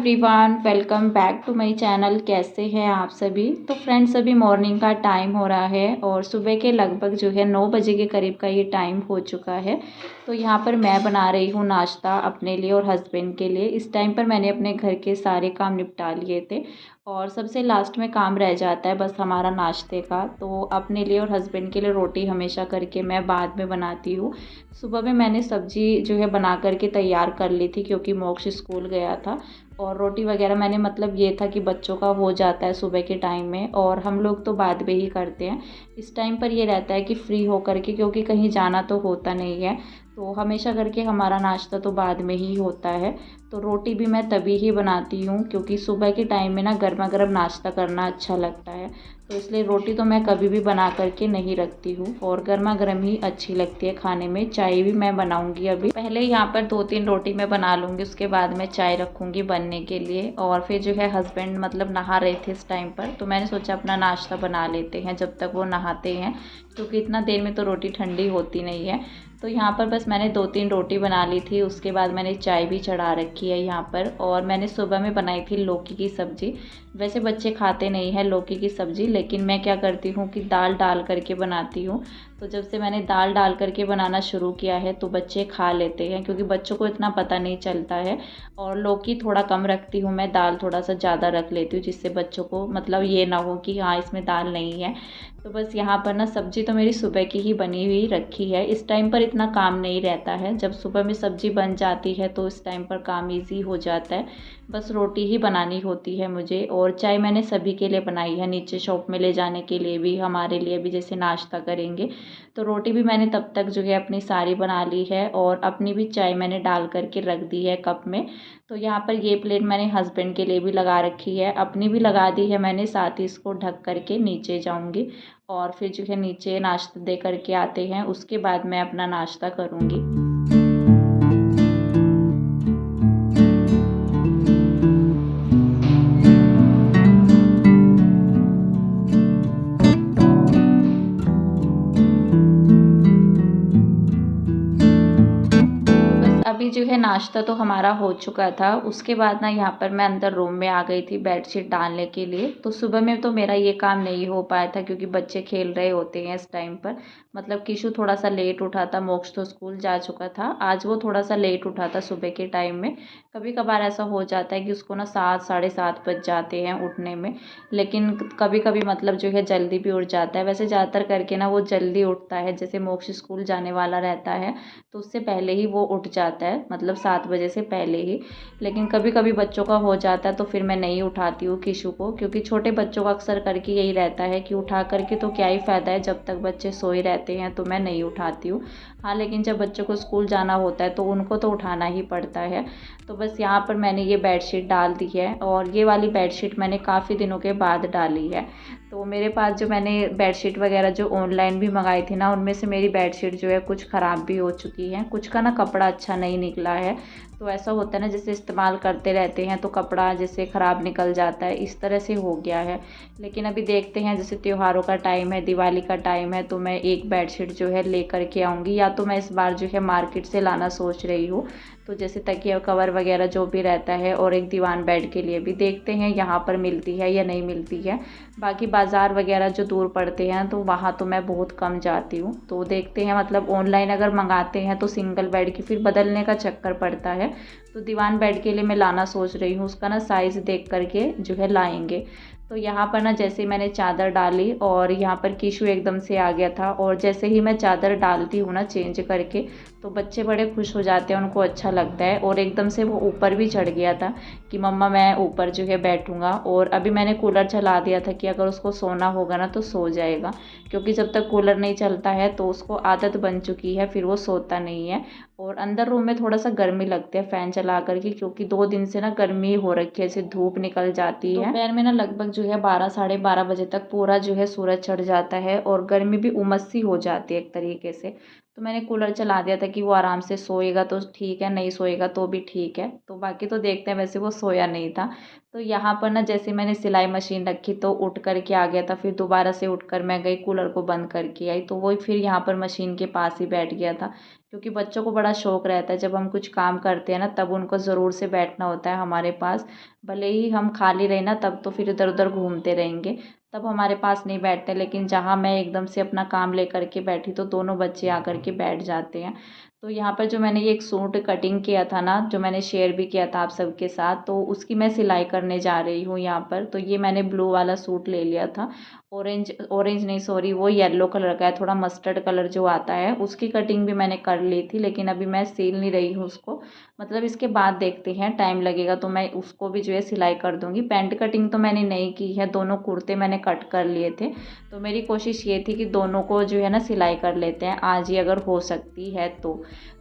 Everyone, welcome back to my channel. कैसे हैं आप सभी। तो फ्रेंड्स, अभी मॉर्निंग का टाइम हो रहा है और सुबह के लगभग जो है 9 बजे के करीब का ये टाइम हो चुका है। तो यहाँ पर मैं बना रही हूँ नाश्ता अपने लिए और हस्बैंड के लिए। इस टाइम पर मैंने अपने घर के सारे काम निपटा लिए थे और सबसे लास्ट में काम रह जाता है बस हमारा नाश्ते का। तो अपने लिए और हस्बैंड के लिए रोटी हमेशा करके मैं बाद में बनाती हूँ। सुबह में मैंने सब्ज़ी जो है बना करके तैयार कर ली थी क्योंकि मोक्ष स्कूल गया था। और रोटी वगैरह मैंने मतलब ये था कि बच्चों का हो जाता है सुबह के टाइम में और हम लोग तो बाद में ही करते हैं। इस टाइम पर ये रहता है कि फ्री हो करके, क्योंकि कहीं जाना तो होता नहीं है, तो हमेशा करके हमारा नाश्ता तो बाद में ही होता है। तो रोटी भी मैं तभी ही बनाती हूँ क्योंकि सुबह के टाइम में ना गर्मा गर्म नाश्ता करना अच्छा लगता है। तो इसलिए रोटी तो मैं कभी भी बना करके नहीं रखती हूँ और गर्मा गर्म ही अच्छी लगती है खाने में। चाय भी मैं बनाऊँगी, अभी पहले यहाँ पर 2-3 रोटी मैं बना लूँगी, उसके बाद मैं चाय रखूँगी बनने के लिए। और फिर जो है हस्बैंड मतलब नहा रहे थे इस टाइम पर, तो मैंने सोचा अपना नाश्ता बना लेते हैं जब तक वो नहाते हैं, क्योंकि इतना देर में तो रोटी ठंडी होती नहीं है। तो यहाँ पर बस मैंने 2-3 रोटी बना ली थी, उसके बाद मैंने चाय भी चढ़ा रखी है यहाँ पर। और मैंने सुबह में बनाई थी लौकी की सब्ज़ी। वैसे बच्चे खाते नहीं हैं लौकी की सब्ज़ी, लेकिन मैं क्या करती हूँ कि दाल डाल करके बनाती हूँ। तो जब से मैंने दाल डाल करके बनाना शुरू किया है तो बच्चे खा लेते हैं, क्योंकि बच्चों को इतना पता नहीं चलता है। और लौकी थोड़ा कम रखती हूँ मैं, दाल थोड़ा सा ज़्यादा रख लेती हूँ, जिससे बच्चों को मतलब ये ना हो कि हाँ इसमें दाल नहीं है। तो बस यहाँ पर ना सब्ज़ी तो मेरी सुबह की ही बनी हुई रखी है। इस टाइम पर इतना काम नहीं रहता है, जब सुबह में सब्ज़ी बन जाती है तो इस टाइम पर काम इजी हो जाता है। बस रोटी ही बनानी होती है मुझे। और चाय मैंने सभी के लिए बनाई है, नीचे शॉप में ले जाने के लिए भी, हमारे लिए भी जैसे नाश्ता करेंगे। तो रोटी भी मैंने तब तक जो है अपनी सारी बना ली है और अपनी भी चाय मैंने डाल करके रख दी है कप में। तो यहाँ पर ये प्लेट मैंने हस्बैंड के लिए भी लगा रखी है, अपनी भी लगा दी है मैंने, साथ ही इसको ढक करके नीचे जाऊँगी और फिर जो है नीचे नाश्ता दे करके आते हैं, उसके बाद मैं अपना नाश्ता करूँगी। अभी जो है नाश्ता तो हमारा हो चुका था, उसके बाद ना यहाँ पर मैं अंदर रूम में आ गई थी बेडशीट डालने के लिए। तो सुबह में तो मेरा ये काम नहीं हो पाया था क्योंकि बच्चे खेल रहे होते हैं इस टाइम पर। मतलब किशु थोड़ा सा लेट उठा था, मोक्ष तो स्कूल जा चुका था, आज वो थोड़ा सा लेट उठा था सुबह के टाइम में। कभी कभार ऐसा हो जाता है कि उसको ना 7 साढ़े 7 बज जाते हैं उठने में, लेकिन कभी कभी मतलब जो है जल्दी भी उठ जाता है। वैसे ज़्यादातर करके ना वो जल्दी उठता है, जैसे मोक्ष स्कूल जाने वाला रहता है तो उससे पहले ही वो उठ जाता है, मतलब 7 बजे से पहले ही। लेकिन कभी कभी बच्चों का हो जाता है तो फिर मैं नहीं उठाती हूँ किशु को, क्योंकि छोटे बच्चों का अक्सर करके यही रहता है कि उठा करके तो क्या ही फ़ायदा है, जब तक बच्चे सोए रहते हैं तो मैं नहीं उठाती हूँ। हाँ, लेकिन जब बच्चों को स्कूल जाना होता है तो उनको तो उठाना ही पड़ता है। तो बस यहाँ पर मैंने ये बेडशीट डाल दी है और ये वाली बेडशीट मैंने काफ़ी दिनों के बाद डाली है। तो मेरे पास जो मैंने बेडशीट वगैरह जो ऑनलाइन भी मंगाई थी ना, उनमें से मेरी बेडशीट जो है कुछ ख़राब भी हो चुकी है, कुछ का ना कपड़ा अच्छा नहीं निकला है। तो ऐसा होता है ना, जैसे इस्तेमाल करते रहते हैं तो कपड़ा जैसे ख़राब निकल जाता है, इस तरह से हो गया है। लेकिन अभी देखते हैं, जैसे त्योहारों का टाइम है, दिवाली का टाइम है, तो मैं एक बेडशीट जो है ले कर के आऊँगी, या तो मैं इस बार जो है मार्केट से लाना सोच रही हूँ। तो जैसे तकिया कवर वगैरह जो भी रहता है और एक दीवान बेड के लिए भी देखते हैं यहाँ पर मिलती है या नहीं मिलती है। बाकी बाज़ार वगैरह जो दूर पड़ते हैं तो वहाँ तो मैं बहुत कम जाती हूँ। तो देखते हैं, मतलब ऑनलाइन अगर मंगाते हैं तो सिंगल बेड की फिर बदलने का चक्कर पड़ता है। तो दीवान बेड के लिए मैं लाना सोच रही हूँ, उसका ना साइज़ देख करके जो है लाएंगे। तो यहाँ पर ना जैसे मैंने चादर डाली और यहाँ पर किशु एकदम से आ गया था, और जैसे ही मैं चादर डालती हूँ ना चेंज करके, तो बच्चे बड़े खुश हो जाते हैं, उनको अच्छा लगता है। और एकदम से वो ऊपर भी चढ़ गया था कि मम्मा मैं ऊपर जो है बैठूंगा। और अभी मैंने कूलर चला दिया था कि अगर उसको सोना होगा ना तो सो जाएगा, क्योंकि जब तक कूलर नहीं चलता है तो उसको आदत बन चुकी है, फिर वो सोता नहीं है। और अंदर रूम में थोड़ा सा गर्मी लगती है फ़ैन चला करके, क्योंकि 2 दिन से ना गर्मी हो रखी है, जैसे धूप निकल जाती है। दोपहर में ना लगभग जो है 12 साढ़े 12 बजे तक पूरा जो है सूरज चढ़ जाता है और गर्मी भी उमस सी हो जाती है एक तरीके से। तो मैंने कूलर चला दिया था कि वो आराम से सोएगा तो ठीक है, नहीं सोएगा तो भी ठीक है। तो बाकी तो देखते हैं, वैसे वो सोया नहीं था। तो यहाँ पर ना जैसे मैंने सिलाई मशीन रखी तो उठ कर के आ गया था, फिर दोबारा से उठ कर मैं गई कूलर को बंद करके आई, तो वही फिर यहाँ पर मशीन के पास ही बैठ गया था। क्योंकि बच्चों को बड़ा शौक रहता है, जब हम कुछ काम करते हैं ना तब उनको ज़रूर से बैठना होता है हमारे पास। भले ही हम खाली रहे ना तब तो फिर इधर उधर घूमते रहेंगे, तब हमारे पास नहीं बैठते। लेकिन जहाँ मैं एकदम से अपना काम लेकर के बैठी तो दोनों बच्चे आकर के बैठ जाते हैं। तो यहाँ पर जो मैंने ये एक सूट कटिंग किया था ना, जो मैंने शेयर भी किया था आप सबके साथ, तो उसकी मैं सिलाई करने जा रही हूँ यहाँ पर। तो ये मैंने ब्लू वाला सूट ले लिया था, ऑरेंज ऑरेंज नहीं सॉरी, वो येलो कलर का है, थोड़ा मस्टर्ड कलर जो आता है उसकी कटिंग भी मैंने कर ली थी। लेकिन अभी मैं सिल नहीं रही हूँ उसको, मतलब इसके बाद देखते हैं, टाइम लगेगा तो मैं उसको भी जो है सिलाई कर दूँगी। पैंट कटिंग तो मैंने नहीं की है, दोनों कुर्ते मैंने कट कर लिए थे। तो मेरी कोशिश ये थी कि दोनों को जो है ना सिलाई कर लेते हैं आज ही, अगर हो सकती है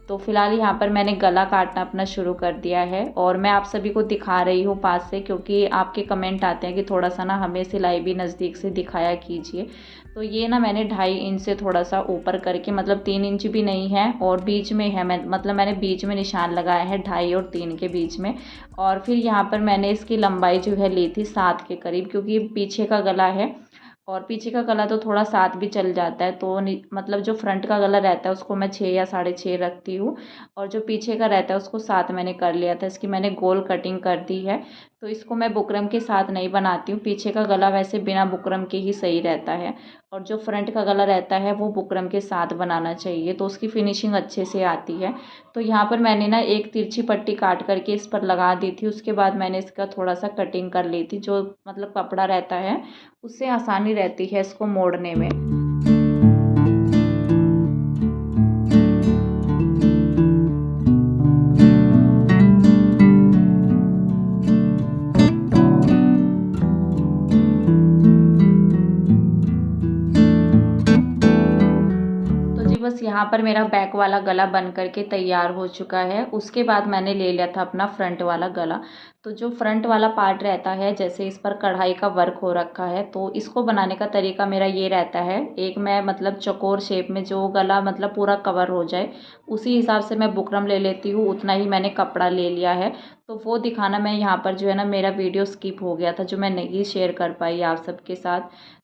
तो फिलहाल यहाँ पर मैंने गला काटना अपना शुरू कर दिया है और मैं आप सभी को दिखा रही हूँ पास से, क्योंकि आपके कमेंट आते हैं कि थोड़ा सा ना हमें सिलाई भी नज़दीक से दिखाया कीजिए। तो ये ना मैंने 2.5 इंच से थोड़ा सा ऊपर करके, मतलब 3 इंच भी नहीं है और बीच में है, मैंने बीच में निशान लगाया है 2.5 और 3 के बीच में। और फिर यहाँ पर मैंने इसकी लंबाई जो है ली थी 7 के करीब, क्योंकि पीछे का गला है और पीछे का गला तो थोड़ा 7 भी चल जाता है। तो मतलब जो फ्रंट का गला रहता है उसको मैं 6 या 6.5 रखती हूँ, और जो पीछे का रहता है उसको 7 मैंने कर लिया था। इसकी मैंने गोल कटिंग कर दी है। तो इसको मैं बुकरम के साथ नहीं बनाती हूँ, पीछे का गला वैसे बिना बुकरम के ही सही रहता है, और जो फ्रंट का गला रहता है वो बुकरम के साथ बनाना चाहिए, तो उसकी फिनिशिंग अच्छे से आती है। तो यहाँ पर मैंने ना एक तिरछी पट्टी काट करके इस पर लगा दी थी, उसके बाद मैंने इसका थोड़ा सा कटिंग कर ली थी। जो मतलब कपड़ा रहता है उससे आसानी रहती है इसको मोड़ने में। तो जी बस यहाँ पर मेरा बैक वाला गला बन करके तैयार हो चुका है। उसके बाद मैंने ले लिया था अपना फ्रंट वाला गला। तो जो फ्रंट वाला पार्ट रहता है, जैसे इस पर कढ़ाई का वर्क हो रखा है, तो इसको बनाने का तरीका मेरा ये रहता है, एक मैं मतलब चौकोर शेप में जो गला मतलब पूरा कवर हो जाए उसी हिसाब से मैं बुकरम ले लेती हूँ, उतना ही मैंने कपड़ा ले लिया है। तो वो दिखाना मैं यहाँ पर जो है ना, मेरा वीडियो स्किप हो गया था जो मैं नहीं शेयर कर पाई आप सबके साथ।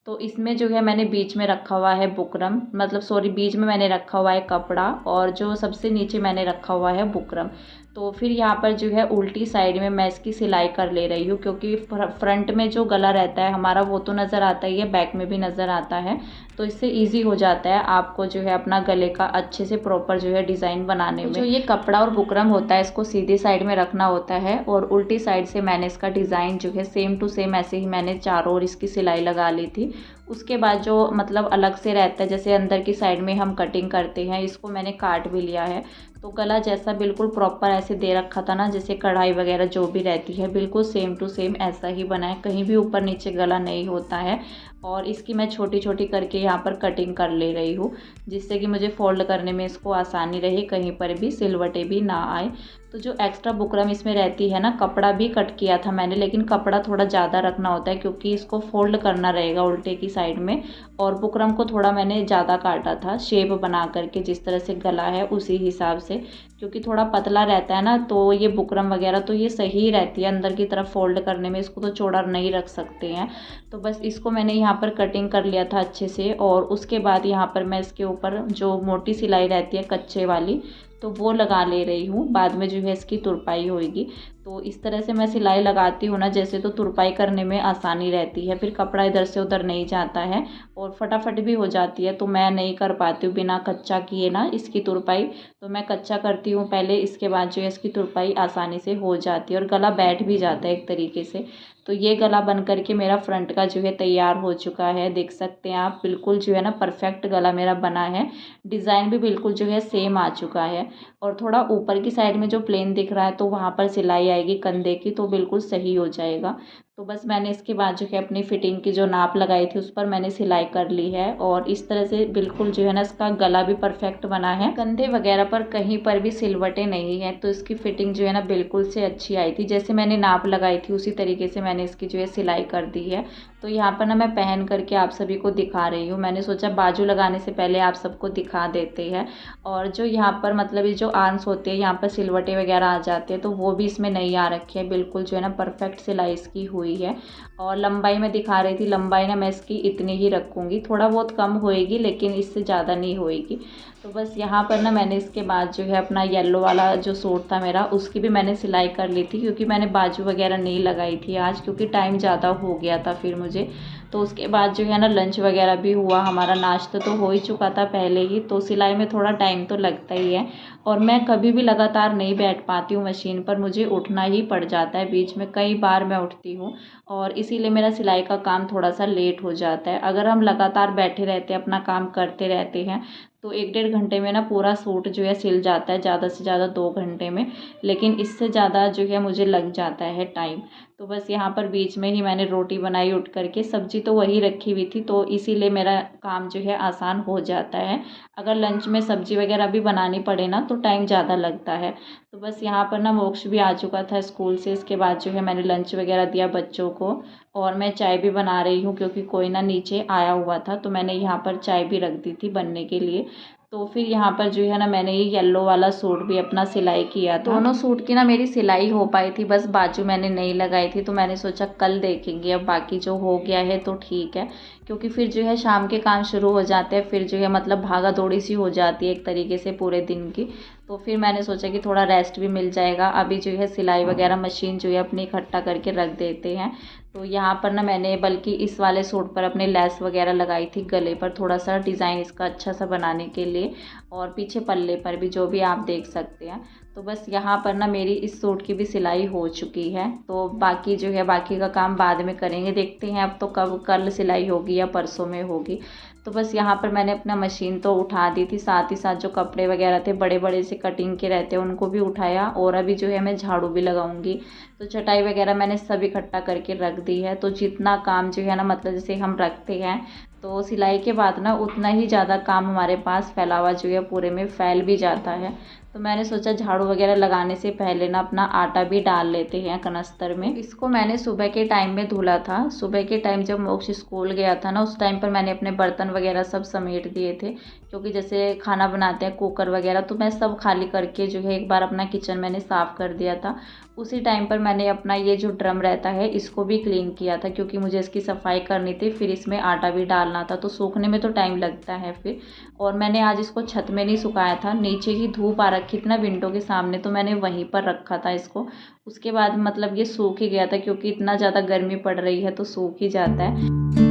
तो इसमें जो है मैंने बीच में रखा हुआ है बुकरम, मतलब सॉरी, बीच में मैंने रखा हुआ है कपड़ा और जो सबसे नीचे मैंने रखा हुआ है बुकरम। तो फिर यहाँ पर जो है उल्टी साइड में मैं इसकी सिलाई कर ले रही हूँ, क्योंकि फ्रंट में जो गला रहता है हमारा वो तो नज़र आता ही है, बैक में भी नज़र आता है। तो इससे इजी हो जाता है आपको जो है अपना गले का अच्छे से प्रॉपर जो है डिज़ाइन बनाने में। जो ये कपड़ा और बुकरम होता है इसको सीधी साइड में रखना होता है, और उल्टी साइड से मैंने इसका डिज़ाइन जो है सेम टू सेम ऐसे ही मैंने चारों ओर इसकी सिलाई लगा ली थी। उसके बाद जो मतलब अलग से रहता है, जैसे अंदर की साइड में हम कटिंग करते हैं, इसको मैंने काट भी लिया है। तो गला जैसा बिल्कुल प्रॉपर ऐसे दे रखा था ना, जैसे कढ़ाई वगैरह जो भी रहती है बिल्कुल सेम टू सेम ऐसा ही बना है, कहीं भी ऊपर नीचे गला नहीं होता है। और इसकी मैं छोटी छोटी करके यहाँ पर कटिंग कर ले रही हूँ, जिससे कि मुझे फोल्ड करने में इसको आसानी रहे, कहीं पर भी सिलवटें भी ना आए। तो जो एक्स्ट्रा बुकरम इसमें रहती है ना, कपड़ा भी कट किया था मैंने, लेकिन कपड़ा थोड़ा ज़्यादा रखना होता है क्योंकि इसको फोल्ड करना रहेगा उल्टे की साइड में। और बुकरम को थोड़ा मैंने ज़्यादा काटा था, शेप बना करके जिस तरह से गला है उसी हिसाब से, क्योंकि थोड़ा पतला रहता है ना, तो ये बुकरम वगैरह तो ये सही रहती है अंदर की तरफ फोल्ड करने में, इसको तो चौड़ा नहीं रख सकते हैं। तो बस इसको मैंने यहाँ पर कटिंग कर लिया था अच्छे से, और उसके बाद यहाँ पर मैं इसके ऊपर जो मोटी सिलाई रहती है कच्चे वाली, तो वो लगा ले रही हूँ, बाद में जो है इसकी तुरपाई होएगी। तो इस तरह से मैं सिलाई लगाती हूँ ना जैसे, तो तुरपाई करने में आसानी रहती है, फिर कपड़ा इधर से उधर नहीं जाता है और फटाफट भी हो जाती है। तो मैं नहीं कर पाती हूँ बिना कच्चा किए ना इसकी तुरपाई, तो मैं कच्चा करती हूँ पहले, इसके बाद जो है इसकी तुरपाई आसानी से हो जाती है और गला बैठ भी जाता है एक तरीके से। तो ये गला बन करके मेरा फ्रंट का जो है तैयार हो चुका है, देख सकते हैं आप, बिल्कुल जो है ना परफेक्ट गला मेरा बना है, डिज़ाइन भी बिल्कुल जो है सेम आ चुका है। और थोड़ा ऊपर की साइड में जो प्लेन दिख रहा है तो वहाँ पर सिलाई आएगी कंधे की, तो बिल्कुल सही हो जाएगा। तो बस मैंने इसके बाद जो है अपनी फ़िटिंग की जो नाप लगाई थी उस पर मैंने सिलाई कर ली है और इस तरह से बिल्कुल जो है ना इसका गला भी परफेक्ट बना है। कंधे वगैरह पर कहीं पर भी सिलवटें नहीं हैं, तो इसकी फ़िटिंग जो है ना बिल्कुल से अच्छी आई थी। जैसे मैंने नाप लगाई थी उसी तरीके से मैंने इसकी जो है सिलाई कर दी है। तो यहाँ पर ना मैं पहन करके आप सभी को दिखा रही हूँ। मैंने सोचा बाजू लगाने से पहले आप सबको दिखा देते हैं। और जो यहाँ पर मतलब ये जो आर्म्स होते हैं यहाँ पर सिलवटें वगैरह आ जाते हैं, तो वो भी इसमें नहीं आ रखे हैं। बिल्कुल जो है ना परफेक्ट सिलाई इसकी हुई है। और लंबाई मैं दिखा रही थी, लंबाई ना मैं इसकी इतनी ही रखूँगी, थोड़ा बहुत कम होएगी लेकिन इससे ज़्यादा नहीं होएगी। तो बस यहाँ पर ना मैंने इसके बाद जो है अपना येलो वाला जो सूट था मेरा, उसकी भी मैंने सिलाई कर ली थी, क्योंकि मैंने बाजू वगैरह नहीं लगाई थी आज, क्योंकि टाइम ज़्यादा हो गया था फिर मुझे। तो उसके बाद जो है ना लंच वगैरह भी हुआ, हमारा नाश्ता तो हो ही चुका था पहले ही, तो सिलाई में थोड़ा टाइम तो लगता ही है। और मैं कभी भी लगातार नहीं बैठ पाती हूँ मशीन पर, मुझे उठना ही पड़ जाता है, बीच में कई बार मैं उठती हूँ और इसीलिए मेरा सिलाई का काम थोड़ा सा लेट हो जाता है। अगर हम लगातार बैठे रहते हैं, अपना काम करते रहते हैं, तो 1 डेढ़ घंटे में ना पूरा सूट जो है सिल जाता है, ज़्यादा से ज़्यादा 2 घंटे में। लेकिन इससे ज़्यादा जो है मुझे लग जाता है टाइम। तो बस यहाँ पर बीच में ही मैंने रोटी बनाई उठ करके, सब्जी तो वही रखी हुई थी, तो इसीलिए मेरा काम जो है आसान हो जाता है। अगर लंच में सब्जी वगैरह भी बनानी पड़े ना तो टाइम ज़्यादा लगता है। तो बस यहाँ पर ना मोक्ष भी आ चुका था स्कूल से, इसके बाद जो है मैंने लंच वगैरह दिया बच्चों को और मैं चाय भी बना रही हूँ, क्योंकि कोई ना नीचे आया हुआ था, तो मैंने यहाँ पर चाय भी रख दी थी बनने के लिए। तो फिर यहाँ पर जो है ना मैंने ये येलो वाला सूट भी अपना सिलाई किया था। दोनों सूट की ना मेरी सिलाई हो पाई थी, बस बाजू मैंने नहीं लगाई थी, तो मैंने सोचा कल देखेंगे, अब बाकी जो हो गया है तो ठीक है। क्योंकि फिर जो है शाम के काम शुरू हो जाते हैं, फिर जो है मतलब भागा दौड़ी सी हो जाती है एक तरीके से पूरे दिन की। तो फिर मैंने सोचा कि थोड़ा रेस्ट भी मिल जाएगा। अभी जो है सिलाई वगैरह मशीन जो है अपनी इकट्ठा करके रख देते हैं। तो यहाँ पर ना मैंने बल्कि इस वाले सूट पर अपने लेस वगैरह लगाई थी गले पर, थोड़ा सा डिज़ाइन इसका अच्छा सा बनाने के लिए, और पीछे पल्ले पर भी, जो भी आप देख सकते हैं। तो बस यहाँ पर ना मेरी इस सूट की भी सिलाई हो चुकी है। तो बाकी जो है बाकी का काम बाद में करेंगे, देखते हैं अब तो कब कल सिलाई होगी या परसों में होगी। तो बस यहाँ पर मैंने अपना मशीन तो उठा दी थी, साथ ही साथ जो कपड़े वगैरह थे बड़े बड़े से कटिंग के रहते हैं उनको भी उठाया, और अभी जो है मैं झाड़ू भी लगाऊंगी। तो चटाई वगैरह मैंने सब इकट्ठा करके रख दी है। तो जितना काम जो है ना मतलब जैसे हम रखते हैं, तो सिलाई के बाद ना उतना ही ज़्यादा काम हमारे पास फैला हुआ जो है पूरे में फैल भी जाता है। तो मैंने सोचा झाड़ू वगैरह लगाने से पहले ना अपना आटा भी डाल लेते हैं कनस्तर में। इसको मैंने सुबह के टाइम में धुला था। सुबह के टाइम जब मोक्ष स्कूल गया था ना, उस टाइम पर मैंने अपने बर्तन वगैरह सब समेट दिए थे, क्योंकि जैसे खाना बनाते हैं कुकर वगैरह, तो मैं सब खाली करके जो है एक बार अपना किचन मैंने साफ़ कर दिया था। उसी टाइम पर मैंने अपना ये जो ड्रम रहता है इसको भी क्लीन किया था, क्योंकि मुझे इसकी सफाई करनी थी, फिर इसमें आटा भी डालना था, तो सूखने में तो टाइम लगता है फिर। और मैंने आज इसको छत में नहीं सुखाया था, नीचे ही धूप आ रखी थी ना विंडो के सामने, तो मैंने वहीं पर रखा था इसको। उसके बाद मतलब ये सूख ही गया था, क्योंकि इतना ज़्यादा गर्मी पड़ रही है तो सूख ही जाता है।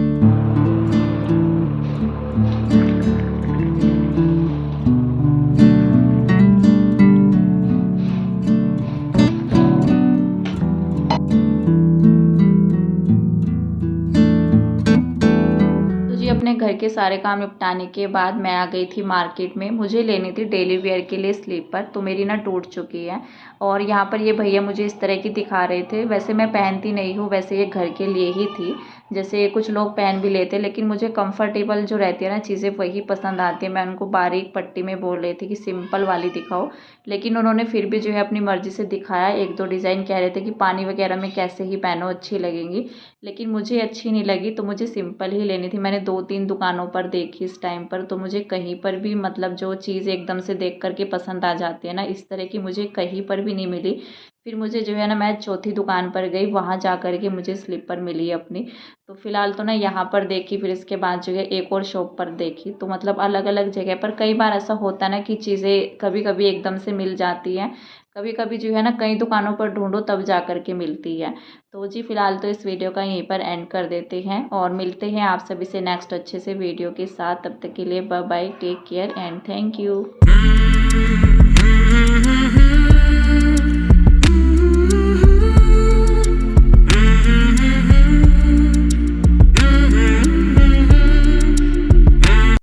अपने घर के सारे काम निपटाने के बाद मैं आ गई थी मार्केट में। मुझे लेनी थी डेली वेयर के लिए स्लीपर, तो मेरी ना टूट चुकी है। और यहाँ पर ये भैया मुझे इस तरह की दिखा रहे थे। वैसे मैं पहनती नहीं हूँ, वैसे ये घर के लिए ही थी। जैसे कुछ लोग पहन भी लेते, लेकिन मुझे कंफर्टेबल जो रहती है ना चीज़ें वही पसंद आती है। मैं उनको बारीक पट्टी में बोल रही थी कि सिंपल वाली दिखाओ, लेकिन उन्होंने फिर भी जो है अपनी मर्ज़ी से दिखाया। एक दो डिज़ाइन कह रहे थे कि पानी वगैरह में कैसे ही पहनो अच्छी लगेंगी, लेकिन मुझे अच्छी नहीं लगी, तो मुझे सिंपल ही लेनी थी। मैंने 2-3 दुकानों पर देखी इस टाइम पर, तो मुझे कहीं पर भी मतलब जो चीज़ एकदम से देख करके पसंद आ जाती है ना, इस तरह की मुझे कहीं पर भी नहीं मिली। फिर मुझे जो है ना मैं चौथी दुकान पर गई, वहाँ जा कर के मुझे स्लीपर मिली अपनी। तो फ़िलहाल तो ना यहाँ पर देखी, फिर इसके बाद जो है एक और शॉप पर देखी। तो मतलब अलग अलग जगह पर कई बार ऐसा होता है ना कि चीज़ें कभी कभी एकदम से मिल जाती हैं, कभी कभी जो है ना कई दुकानों पर ढूंढो तब जा कर के मिलती है। तो जी फ़िलहाल तो इस वीडियो का यहीं पर एंड कर देते हैं, और मिलते हैं आप सभी से नेक्स्ट अच्छे से वीडियो के साथ। तब तक के लिए bye bye, take care and thank you.